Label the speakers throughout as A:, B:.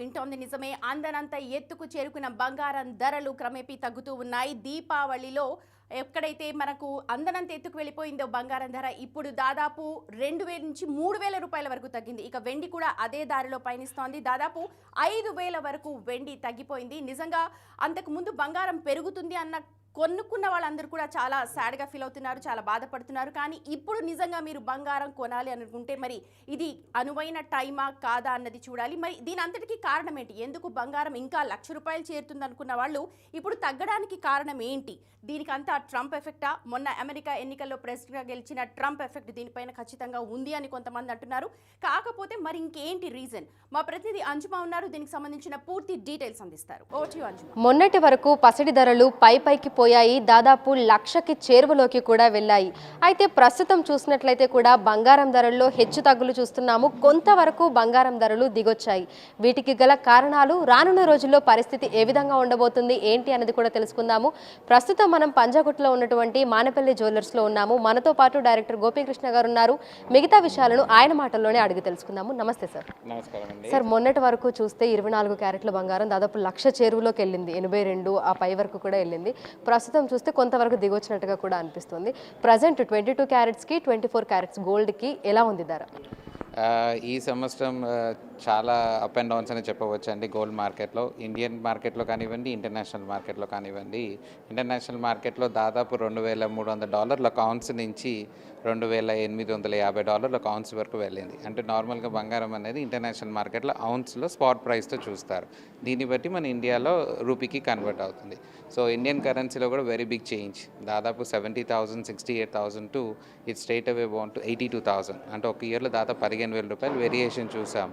A: వింటోంది నిజమే. అందనంత ఎత్తుకు చేరుకున్న బంగారం ధరలు క్రమేపీ తగ్గుతూ ఉన్నాయి. దీపావళిలో ఎక్కడైతే మనకు అందనంత ఎత్తుకు వెళ్ళిపోయిందో బంగారం ధర ఇప్పుడు దాదాపు 2000 నుంచి 3000 రూపాయల వరకు తగ్గింది. ఇక వెండి కూడా అదే దారిలో పయనిస్తోంది. దాదాపు 5000 వరకు వెండి తగ్గిపోయింది. నిజంగా అంతకు ముందు బంగారం పెరుగుతుంది అన్న కొనుక్కున్న వాళ్ళందరూ కూడా చాలా సాడ్గా ఫీల్ అవుతున్నారు, చాలా బాధపడుతున్నారు. కానీ ఇప్పుడు నిజంగా మీరు బంగారం కొనాలి అనుకుంటే మరి ఇది అనువైన టైమా కాదా అన్నది చూడాలి. మరి దీని అంతటికీ కారణం ఏంటి? ఎందుకు బంగారం ఇంకా ₹1,00,000 చేరుతుంది అనుకున్న వాళ్ళు ఇప్పుడు తగ్గడానికి కారణం ఏంటి? దీనికంతా ట్రంప్ ఎఫెక్టా? మొన్న అమెరికా ఎన్నికల్లో ప్రెసిడెంట్గా గెలిచిన ట్రంప్ ఎఫెక్ట్ దీనిపైన ఖచ్చితంగా ఉంది అని కొంతమంది అంటున్నారు. కాకపోతే మరి ఇంకేంటి రీజన్? మా ప్రతినిధి అంజుమా ఉన్నారు, దీనికి సంబంధించిన పూర్తి డీటెయిల్స్ అందిస్తారు. Over to you Anjuma.
B: మొన్నటి వరకు పసిడి ధరలు పైకి పోయాయి, దాదాపు 1,00,000కి చేరువలోకి కూడా వెళ్ళాయి. అయితే ప్రస్తుతం చూసినట్లయితే కూడా బంగారం ధరల్లో హెచ్చు తగ్గులు చూస్తున్నాము. కొంతవరకు బంగారం ధరలు దిగొచ్చాయి. వీటికి గల కారణాలు, రానున్న రోజుల్లో పరిస్థితి ఏ విధంగా ఉండబోతుంది ఏంటి అనేది కూడా తెలుసుకుందాము. ప్రస్తుతం మనం పంజాగుట్లో ఉన్నటువంటి మానేపల్లి జ్యువెలర్స్లో ఉన్నాము. మనతో పాటు డైరెక్టర్ గోపీకృష్ణ గారు ఉన్నారు. మిగతా విషయాలను ఆయన మాటల్లోనే అడిగి తెలుసుకుందాము. నమస్తే సార్.
C: నమస్కారం అండి.
B: సార్, మొన్నటి వరకు చూస్తే 24 క్యారెట్ల బంగారం దాదాపు 1,00,000 చేరువలోకి వెళ్ళింది. 82 ఆ పై వరకు కూడా వెళ్ళింది. ప్రస్తుతం చూస్తే కొంతవరకు దిగొచ్చినట్టుగా కూడా అనిపిస్తుంది. ప్రజెంట్ 22 క్యారెట్స్కి 24 క్యారెట్స్ గోల్డ్కి ఎలా ఉంది ధర?
C: ఈ సంవత్సరం చాలా అప్ అండ్ డౌన్స్ అని చెప్పవచ్చు అండి. గోల్డ్ మార్కెట్లో, ఇండియన్ మార్కెట్లో కానివ్వండి, ఇంటర్నేషనల్ మార్కెట్లో కానివ్వండి. ఇంటర్నేషనల్ మార్కెట్లో దాదాపు $2,300 ఒక ఔన్స్ నుంచి $2,850 ఒక ఔన్స్ వరకు వెళ్ళింది. అంటే నార్మల్గా బంగారం అనేది ఇంటర్నేషనల్ మార్కెట్లో ఔన్స్లో స్పాట్ ప్రైస్తో చూస్తారు. దీన్ని బట్టి మన ఇండియాలో రూపీకి కన్వర్ట్ అవుతుంది. సో ఇండియన్ కరెన్సీలో కూడా వెరీ బిగ్ చేంజ్. దాదాపు 70,000, 68,000 to it straight away ban to 82,000. అంటే ఒక ఇయర్లో దాదాపు ₹15,000 వేరియేషన్ చూసాం.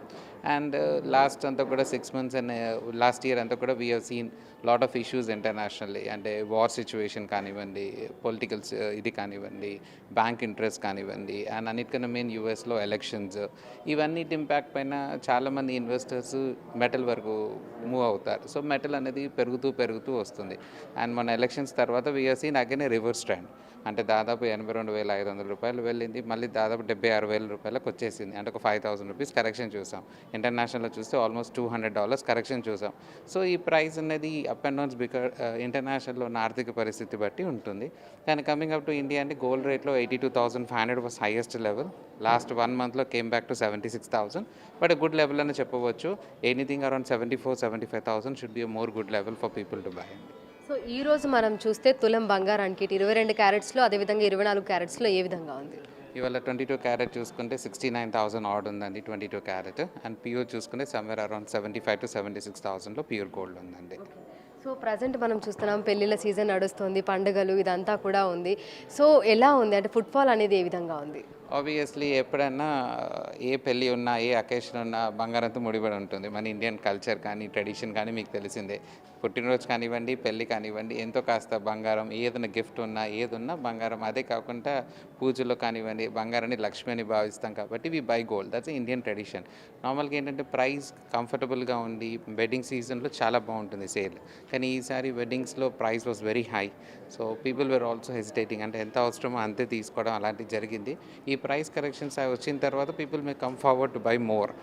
C: అండ్ లాస్ట్ అంతా కూడా 6 months అండ్ లాస్ట్ ఇయర్ అంతా కూడా we have seen lot of issues internationally. అంటే వార్ సిచ్యువేషన్ కానివ్వండి, పొలిటికల్స్ ఇది కానివ్వండి, బ్యాంక్ ఇంట్రెస్ట్ కానివ్వండి, అండ్ అన్నిటికన్నా మెయిన్ యూఎస్లో ఎలక్షన్స్, ఇవన్నిటి ఇంపాక్ట్ పైన చాలామంది ఇన్వెస్టర్స్ మెటల్ వరకు మూవ్ అవుతారు. సో మెటల్ అనేది పెరుగుతూ వస్తుంది. అండ్ మన ఎలక్షన్స్ తర్వాత we have seen again A reverse trend. అంటే దాదాపు ₹82,500 వెళ్ళింది, మళ్ళీ దాదాపు ₹76,000 వచ్చేసింది. అంటే ఒక ₹5,000 కరెక్షన్ చూసాం. ఇంటర్నేషనల్లో చూస్తే ఆల్మోస్ట్ $200 కరెక్షన్ చూసాం. సో ఈ ప్రైస్ అనేది అప్ అండ్ డౌన్స్ బికాస్ ఇంటర్నేషనల్లో ఉన్న ఆర్థిక పరిస్థితి బట్టి ఉంటుంది. కానీ కమింగ్ అప్ టు ఇండియా అంటే గోల్డ్ రేట్లో 82,500 వాస్ హైయెస్ట్ లెవెల్. లాస్ట్ 1 monthలో came back to 76,000. But good level అని చెప్పవచ్చు. Anything around 74,000-75,000 should be a more good level for people to buy.
B: So ఈ రోజు మనం చూస్తే తులం బంగారానికి 22 క్యారెట్స్లో, అదేవిధంగా 24 క్యారెట్స్లో ఏ విధంగా ఉంది?
C: ఇవాళ 22 క్యారెట్ చూసుకుంటే 69,000 ఆర్డ్ ఉందండి 22 క్యారెట్. అండ్ ప్యూర్ చూసుకుంటే సమ్వేర్ అరౌండ్ 75,000-76,000లో ప్యూర్ గోల్డ్ ఉందండి.
B: సో ప్రజెంట్ మనం చూస్తున్నాం, పెళ్ళిళ్ళ సీజన్ నడుస్తుంది, పండుగలు ఇదంతా కూడా ఉంది. సో ఎలా ఉంది అంటే ఫుట్ఫాల్ అనేది ఏ విధంగా ఉంది?
C: ఆబ్వియస్లీ ఎప్పుడైనా ఏ పెళ్ళి ఉన్నా, ఏ అకేషన్ ఉన్నా బంగారంతో ముడిపడి ఉంటుంది. మన ఇండియన్ కల్చర్ కానీ, ట్రెడిషన్ కానీ మీకు తెలిసిందే. పుట్టినరోజు కానివ్వండి, పెళ్ళి కానివ్వండి, ఎంతో కాస్త బంగారం, ఏదైనా గిఫ్ట్ ఉన్నా, ఏదున్నా బంగారం. అదే కాకుండా పూజలో కానివ్వండి, బంగారాన్ని లక్ష్మి అని భావిస్తాం కాబట్టి we buy gold. That's Indian tradition. నార్మల్గా ఏంటంటే ప్రైస్ కంఫర్టబుల్గా ఉండి వెడ్డింగ్ సీజన్లో చాలా బాగుంటుంది సేల్. కానీ ఈసారి వెడ్డింగ్స్లో price was very high. So people were also hesitating. అంటే ఎంత అవసరమో అంతే తీసుకోవడం అలాంటివి జరిగింది. ఈ ప్రైస్ కరెక్షన్స్ వచ్చిన తర్వాత people may come forward to buy more.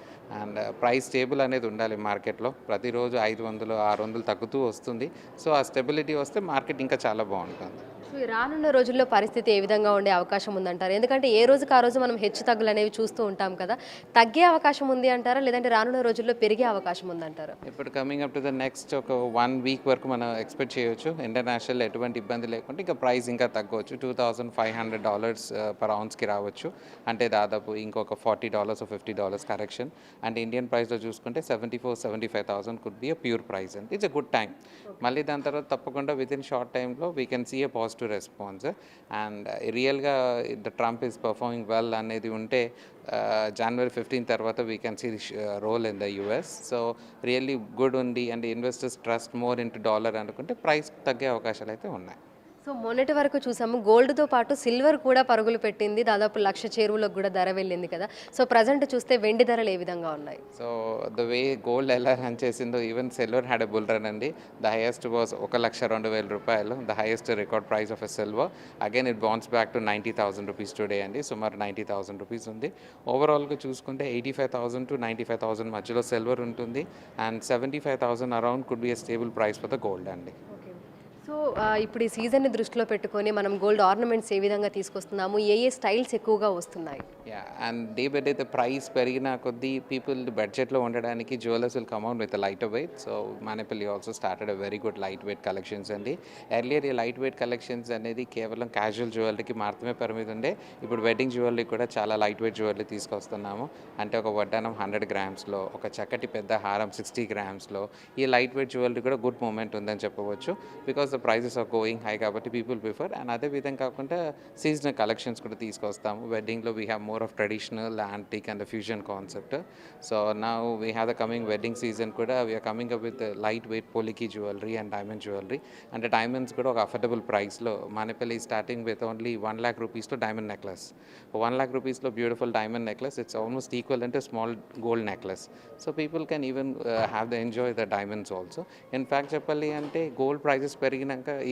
C: And price stable అనేది ఉండాలి మార్కెట్లో. ప్రతిరోజు 500, 600 తగ్గుతూ వస్తుంది. సో ఆ స్టెబిలిటీ వస్తే మార్కెట్ ఇంకా చాలా బాగుంటుంది.
B: సో ఈ రానున్న రోజుల్లో పరిస్థితి ఏ విధంగా ఉండే అవకాశం ఉందంటారు? ఎందుకంటే ఏ రోజుకి ఆ రోజు మనం హెచ్చు తగ్గులు అనేవి చూస్తూ ఉంటాం కదా, తగ్గే అవకాశం ఉంది అంటారా, లేదంటే రానున్న రోజుల్లో పెరిగే అవకాశం ఉందంటారా?
C: ఇప్పుడు coming up to the next ఒక 1 week వరకు మనం ఎక్స్పెక్ట్ చేయొచ్చు. ఇంటర్నేషనల్ ఎటువంటి ఇబ్బంది లేకుంటే ఇంకా ప్రైస్ ఇంకా తగ్గవచ్చు. $2,500 పర్ ఔన్స్కి రావచ్చు. అంటే దాదాపు ఇంకొక $40 $50 కరెక్షన్. అండ్ ఇండియన్ ప్రైస్లో చూసుకుంటే 74,000-75,000 could be a pure price. And it's a good time. మళ్ళీ దాని తర్వాత తప్పకుండా విత్ ఇన్ షార్ట్ టైంలో we can see a positive response. And రియల్గా the Trump is performing well అనేది ఉంటే January 15 తర్వాత we can see the role in the US. So really good ఉంది. అండ్ investors trust more into dollar అనుకుంటే price తగ్గే అవకాశాలు అయితే ఉన్నాయి.
B: సో మొన్నటి వరకు చూసాము గోల్డ్తో పాటు సిల్వర్ కూడా పరుగులు పెట్టింది, దాదాపు 1,00,000 చేరువలోకి కూడా ధర వెళ్ళింది కదా. సో ప్రజెంట్ చూస్తే వెండి ధరలు ఏ విధంగా ఉన్నాయి?
C: సో ద వే గోల్డ్ ఎలా రన్ చేసిందో even silver had a bull run అండి. ద హైయెస్ట్ వాస్ 1,02,000 రూపాయలు, the highest record price of a silver. Again it bounce back to 90,000 rupees today అండి. సుమారు 90,000 రూపీస్ ఉంది. ఓవరాల్గా చూసుకుంటే 85,000 to 95,000 మధ్యలో సిల్వర్ ఉంటుంది, and 75,000 around could be a stable price for the gold అండి.
B: సో ఇప్పుడు ఈ సీజన్ని దృష్టిలో పెట్టుకొని మనం గోల్డ్ ఆర్నమెంట్స్ ఏ విధంగా తీసుకొస్తున్నాము, ఏ స్టైల్స్ ఎక్కువగా వస్తున్నాయి?
C: Yeah, and day by day the price పెరిగిన కొద్దీ పీపుల్ బడ్జెట్లో ఉండడానికి jewellers will come out with light wait. So Manepalli also started a very good light weight collections అండి. ఎర్లియర్ ఈ లైట్ వెయిట్ కలెక్షన్స్ అనేది కేవలం క్యాజువల్ జ్యువెలరీకి మాత్రమే పరిమితి ఉండే. ఇప్పుడు వెడ్డింగ్ జ్యువెలరీ కూడా చాలా లైట్ వెయిట్ జ్యువెలరీ తీసుకొస్తున్నాము. అంటే ఒక వడ్డానం 100 గ్రామ్స్లో, ఒక చక్కటి పెద్ద హారం 60 గ్రామ్స్లో ఈ లైట్ వెయిట్ జ్యువెలరీ కూడా గుడ్ మూమెంట్ ఉందని చెప్పవచ్చు. Because the prices are going high కాబట్టి పీపుల్ ప్రిఫర్. అండ్ అదే విధంగా కాకుండా సీజనల్ కలెక్షన్స్ కూడా తీసుకొస్తాము. వెడ్డింగ్లో we have more of traditional, antique and fusion concept. So now we have the coming wedding season కూడా we're coming up with light weight polki jewellery and diamond jewellery. అంటే diamonds కూడా ఒక అఫోర్డబుల్ ప్రైస్లో Manepalli starting with only 1 lakh రూపీస్లో diamond necklace. 1 lakh రూపీస్లో beautiful diamond necklace, it's almost equal అంటే small gold necklace. So people can even have the enjoy the diamonds also. In fact చెప్పాలి అంటే gold prices పెరిగినాక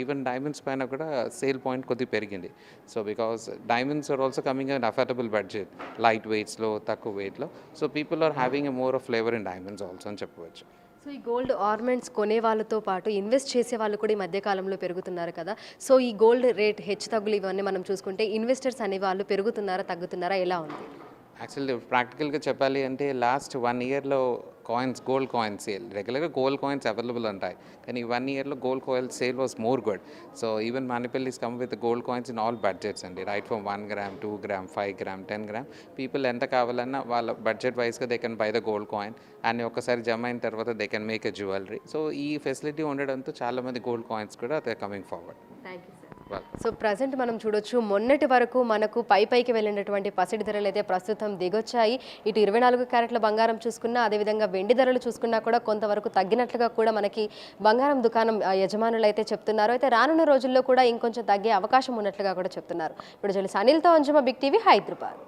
C: even diamonds పైన కూడా sale point కొద్దిగా పెరిగింది. So because diamonds are also coming on affordable budget, light వెయిట్స్లో, తక్కువ వెయిట్లో. So people are having a more of flavour in diamonds also అని చెప్పవచ్చు.
B: సో ఈ గోల్డ్ ఆర్నమెంట్స్ కొనే వాళ్ళతో పాటు ఇన్వెస్ట్ చేసే వాళ్ళు కూడా ఈ మధ్యకాలంలో పెరుగుతున్నారు కదా. సో ఈ గోల్డ్ రేట్ హెచ్చు తగ్గులు ఇవన్నీ మనం చూసుకుంటే ఇన్వెస్టర్స్ అనే వాళ్ళు పెరుగుతున్నారా, తగ్గుతున్నారా, ఎలా ఉంది?
C: యాక్చువల్లీ ప్రాక్టికల్గా చెప్పాలి అంటే లాస్ట్ 1 yearలో కాయిన్స్, గోల్డ్ కాయిన్స్ సేల్, రెగ్యులర్గా గోల్డ్ కాయిన్స్ అవైలబుల్ ఉంటాయి, కానీ 1 yearలో gold coin sale was more good. So even Manepalli is come with gold coins in all budgets అండి, right from 1 gram, 2 gram, 5 gram, 10 gram. People ఎంత కావాలన్నా వాళ్ళ budget వైస్గా they can buy the gold coin, and ఒక్కసారి జమ అయిన తర్వాత they can make a jewellery. So ఈ ఫెసిలిటీ ఉండడంతో చాలామంది గోల్డ్ కాయిన్స్ కూడా they coming forward.
B: Thank you sir. So present మనం చూడొచ్చు మొన్నటి వరకు మనకు పైకి వెళ్ళినటువంటి పసిడి ధరలు అయితే ప్రస్తుతం దిగొచ్చాయి. ఇటు 24 క్యారెట్ల బంగారం చూసుకున్నా, అదేవిధంగా వెండి ధరలు చూసుకున్నా కూడా కొంతవరకు తగ్గినట్లుగా కూడా మనకి బంగారం దుకాణం యజమానులు అయితే చెప్తున్నారు. అయితే రానున్న రోజుల్లో కూడా ఇంకొంచెం తగ్గే అవకాశం ఉన్నట్లుగా కూడా చెప్తున్నారు. ఇప్పుడు అనిల్తో అంజుమ, బిగ్ టీవీ, హైదరాబాద్.